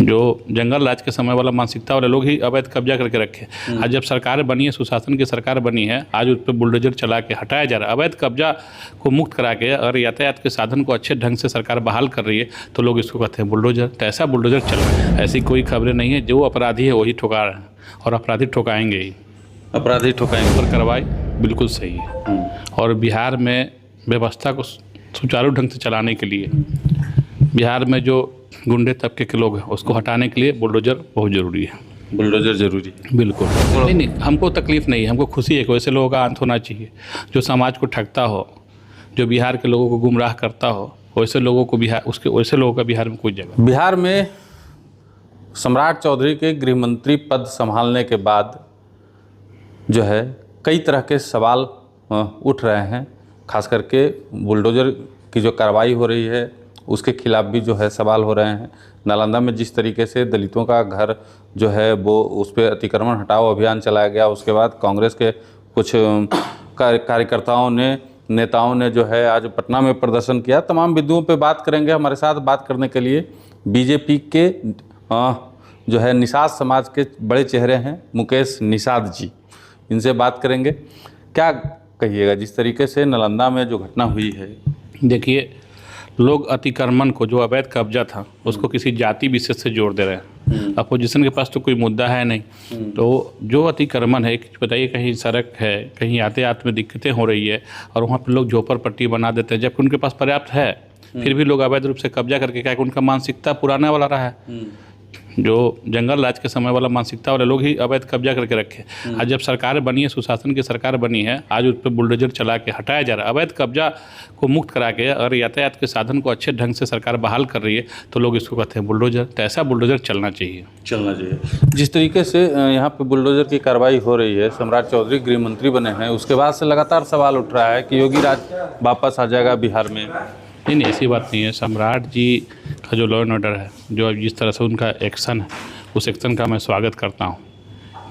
जो जंगल राज के समय वाला मानसिकता वाले लोग ही अवैध कब्जा करके रखे। आज जब सरकार बनी है, सुशासन की सरकार बनी है, आज उस पर बुलडोजर चला के हटाया जा रहा है। अवैध कब्जा को मुक्त करा के अगर यातायात के साधन को अच्छे ढंग से सरकार बहाल कर रही है तो लोग इसको कहते हैं बुलडोजर। तो ऐसा बुलडोजर चल रहा है। ऐसी कोई खबरें नहीं है। जो अपराधी है वही ठुका रहे हैं और अपराधी ठुकाएंगे ही। अपराधी ठुकाएंगे पर कार्रवाई बिल्कुल सही है। और बिहार में व्यवस्था को सुचारू ढंग से चलाने के लिए, बिहार में जो गुंडे तबके के लोग हैं उसको हटाने के लिए बुलडोजर बहुत ज़रूरी है। बुलडोजर जरूरी है, बिल्कुल। नहीं, हमको तकलीफ़ नहीं है, हमको खुशी है कि वैसे लोगों का अंत होना चाहिए। जो समाज को ठगता हो, जो बिहार के लोगों को गुमराह करता हो, वैसे लोगों को वैसे लोगों का बिहार में कोई जगह। बिहार में सम्राट चौधरी के गृह मंत्री पद संभालने के बाद जो है कई तरह के सवाल उठ रहे हैं। खास करके बुलडोजर की जो कार्रवाई हो रही है उसके खिलाफ भी जो है सवाल हो रहे हैं। नालंदा में जिस तरीके से दलितों का घर जो है वो उस पर अतिक्रमण हटाओ अभियान चलाया गया, उसके बाद कांग्रेस के कुछ कार्यकर्ताओं ने, नेताओं ने जो है आज पटना में प्रदर्शन किया। तमाम बिंदुओं पे बात करेंगे। हमारे साथ बात करने के लिए बीजेपी के जो है निषाद समाज के बड़े चेहरे हैं मुकेश निषाद जी, इनसे बात करेंगे। क्या कहिएगा जिस तरीके से नालंदा में जो घटना हुई है? देखिए, लोग अतिक्रमण को, जो अवैध कब्जा था, उसको किसी जाति विशेष से जोड़ दे रहे हैं। अपोजिशन के पास तो कोई मुद्दा है नहीं। तो जो अतिक्रमण है, बताइए, कहीं सड़क है, कहीं यातायात में दिक्कतें हो रही है और वहाँ पर लोग झोपड़पट्टी बना देते हैं, जबकि उनके पास पर्याप्त है, फिर भी लोग अवैध रूप से कब्जा करके, क्या उनका मानसिकता पुराना वाला रहा है। जो जंगल राज के समय वाला मानसिकता वाले लोग ही अवैध कब्जा करके रखे। आज जब सरकार बनी है, सुशासन की सरकार बनी है, आज उस पर बुलडोजर चला के हटाया जा रहा है। अवैध कब्जा को मुक्त करा के अगर यातायात के साधन को अच्छे ढंग से सरकार बहाल कर रही है तो लोग इसको कहते हैं बुलडोजर। तो ऐसा बुलडोजर चलना चाहिए। जिस तरीके से यहाँ पे बुलडोजर की कार्रवाई हो रही है, सम्राट चौधरी गृह मंत्री बने हैं, उसके बाद से लगातार सवाल उठ रहा है कि योगी राज वापस आ जाएगा बिहार में। नहीं, ऐसी बात नहीं है। सम्राट जी का जो लॉ एंड ऑर्डर है, जो जिस तरह से उनका एक्शन है, उस एक्शन का मैं स्वागत करता हूँ।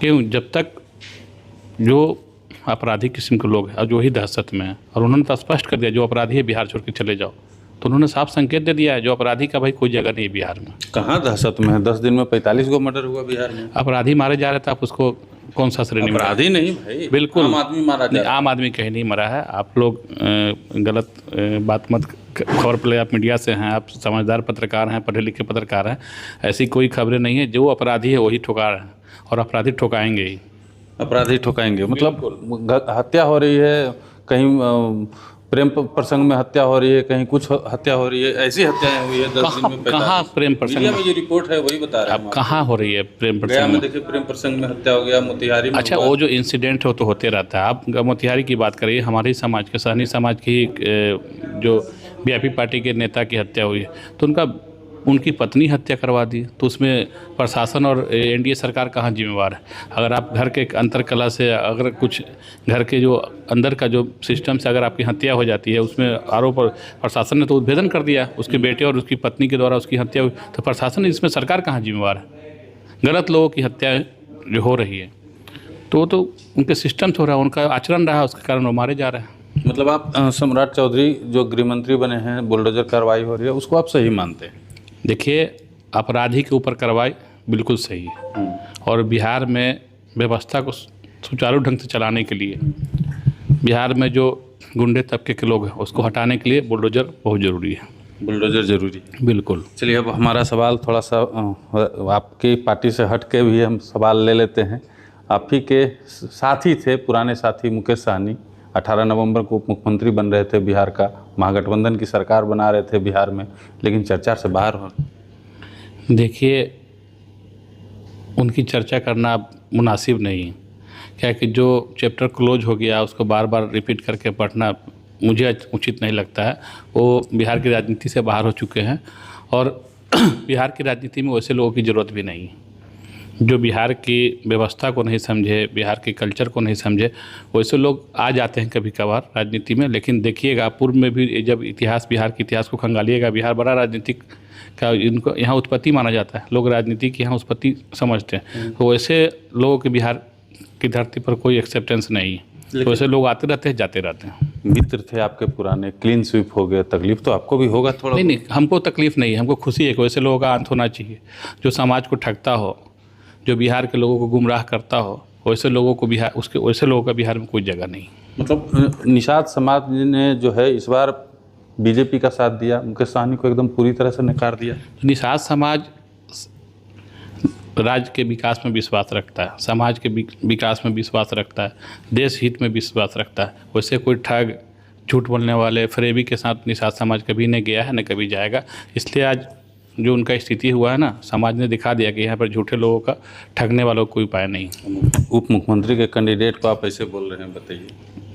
क्यों? जब तक जो अपराधी किस्म के लोग हैं और जो ही दहशत में है, और उन्होंने तो स्पष्ट कर दिया जो अपराधी है बिहार छोड़ के चले जाओ, तो उन्होंने साफ संकेत दे दिया है जो अपराधी का भाई कोई जगह नहीं है बिहार में। कहाँ दहशत में है? 10 दिन में 45 गो मर्डर हुआ बिहार में। अपराधी मारे जा रहे थे, आप उसको कौन सा श्रेणी में? अपराधी नहीं भाई, बिल्कुल आम आदमी मारा जा रहा है। आम आदमी कहीं नहीं मरा है। आप लोग गलत बात मत खबर पे, आप मीडिया से हैं, आप समझदार पत्रकार हैं, पढ़े लिखे पत्रकार हैं। ऐसी कोई खबरें नहीं है। जो अपराधी है वही ठुका रहे हैं और अपराधी ठुकाएंगे ही। अपराधी ठुकाएंगे मतलब हत्या हो रही है, कहीं प्रेम प्रसंग में हत्या हो रही है, कहीं कुछ हत्या हो रही है, ऐसी हत्याएं हुई है 10 दिन में। कहाँ प्रेम प्रसंग में? जो रिपोर्ट है वही बता रहे हैं। अब कहाँ हो रही है प्रेम प्रसंग में? देखिए, प्रेम प्रसंग में हत्या हो गया, मोतिहारी में। अच्छा, वो जो इंसिडेंट हो तो होते रहता है। आप मोतिहारी की बात करिए, हमारे समाज के, सहनी समाज की जो वीआईपी पार्टी के नेता की हत्या हुई है, तो उनकी पत्नी हत्या करवा दी। तो उसमें प्रशासन और एनडीए सरकार कहाँ जिम्मेवार है? अगर आप घर के अंतर कला से, अगर कुछ घर के जो अंदर का जो सिस्टम से अगर आपकी हत्या हो जाती है, उसमें आरोप, प्रशासन ने तो उद्भेदन कर दिया, उसके बेटे और उसकी पत्नी के द्वारा उसकी हत्या हुई, तो प्रशासन, इसमें सरकार कहाँ जिम्मेवार है? गलत लोगों की हत्या जो हो रही है तो उनके सिस्टम से हो रहा है, उनका आचरण रहा है, उसके कारण वो मारे जा रहे हैं। मतलब आप सम्राट चौधरी जो गृह मंत्री बने हैं, बुलडोजर कार्रवाई हो रही है, उसको आप सही मानते हैं? देखिए, अपराधी के ऊपर कार्रवाई बिल्कुल सही है। और बिहार में व्यवस्था को सुचारू ढंग से चलाने के लिए, बिहार में जो गुंडे तबके के लोग हैं उसको हटाने के लिए बुलडोजर बहुत ज़रूरी है। बुलडोजर ज़रूरी है, बिल्कुल। चलिए, अब हमारा सवाल थोड़ा सा आपकी पार्टी से हट के भी हम सवाल ले लेते हैं। आप ही के साथी थे, पुराने साथी मुकेश सहनी, 18 नवंबर को उप मुख्यमंत्री बन रहे थे बिहार का, महागठबंधन की सरकार बना रहे थे बिहार में, लेकिन चर्चा से बाहर हो। देखिए, उनकी चर्चा करना मुनासिब नहीं है, क्या कि जो चैप्टर क्लोज हो गया उसको बार बार रिपीट करके पढ़ना मुझे उचित नहीं लगता है। वो बिहार की राजनीति से बाहर हो चुके हैं और बिहार की राजनीति में वैसे लोगों की ज़रूरत भी नहीं है जो बिहार की व्यवस्था को नहीं समझे, बिहार के कल्चर को नहीं समझे। वैसे लोग आ जाते हैं कभी कभार राजनीति में, लेकिन देखिएगा पूर्व में भी जब इतिहास, बिहार के इतिहास को खंगालिएगा, बिहार बड़ा राजनीतिक का इनको यहाँ उत्पत्ति माना जाता है, लोग राजनीति की यहाँ उत्पत्ति समझते हैं। तो वैसे लोगों के बिहार की धरती पर कोई एक्सेप्टेंस नहीं है, तो वैसे लोग आते रहते हैं, जाते रहते हैं। मित्र थे आपके पुराने, क्लीन स्वीप हो गए, तकलीफ तो आपको भी होगा थोड़ा? नहीं, हमको तकलीफ नहीं है, हमको खुशी है कि वैसे लोगों का अंत होना चाहिए। जो समाज को ठगता हो, जो बिहार के लोगों को गुमराह करता हो, वैसे लोगों को वैसे लोगों का बिहार में कोई जगह नहीं। मतलब निषाद समाज ने जो है इस बार बीजेपी का साथ दिया, मुकेश सहनी को एकदम पूरी तरह से नकार दिया। निषाद समाज राज्य के विकास में विश्वास रखता है, समाज के विकास में विश्वास रखता है, देश हित में विश्वास रखता है। वैसे कोई ठग, झूठ बोलने वाले, फरेबी के साथ निषाद समाज कभी नहीं गया है, न कभी जाएगा। इसलिए आज जो उनका स्थिति हुआ है ना, समाज ने दिखा दिया कि यहाँ पर झूठे लोगों का, ठगने वालों का कोई उपाय नहीं। उप मुख्यमंत्री के कैंडिडेट को आप ऐसे बोल रहे हैं, बताइए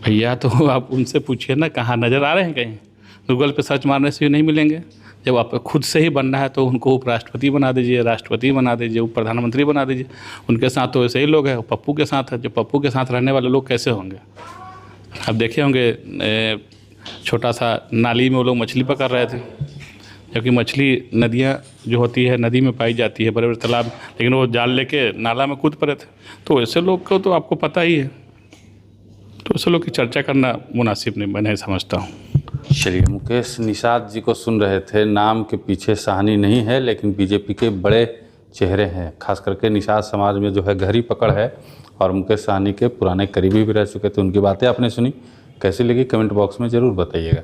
भैया। तो आप उनसे पूछिए ना, कहाँ नज़र आ रहे हैं? कहीं गूगल पे सर्च मारने से भी नहीं मिलेंगे। जब आप खुद से ही बनना है तो उनको उपराष्ट्रपति बना दीजिए, राष्ट्रपति बना दीजिए, उप प्रधानमंत्री बना दीजिए। उनके साथ तो ऐसे ही लोग हैं, पप्पू के साथ है। जो पप्पू के साथ रहने वाले लोग कैसे होंगे? आप देखे होंगे छोटा सा नाली में वो लोग मछली पकड़ रहे थे, जबकि मछली नदियाँ जो होती है नदी में पाई जाती है, बड़े बड़े तालाब, लेकिन वो जाल लेके नाला में कूद पड़े थे। तो ऐसे लोग को तो आपको पता ही है, तो ऐसे लोग की चर्चा करना मुनासिब नहीं, मैं नहीं समझता हूँ। चलिए, मुकेश निषाद जी को सुन रहे थे। नाम के पीछे सहनी नहीं है, लेकिन बीजेपी के बड़े चेहरे हैं। खास करके निषाद समाज में जो है गहरी पकड़ है, और मुकेश सहनी के पुराने करीबी भी रह चुके थे। उनकी बातें आपने सुनी, कैसी लगी कमेंट बॉक्स में ज़रूर बताइएगा।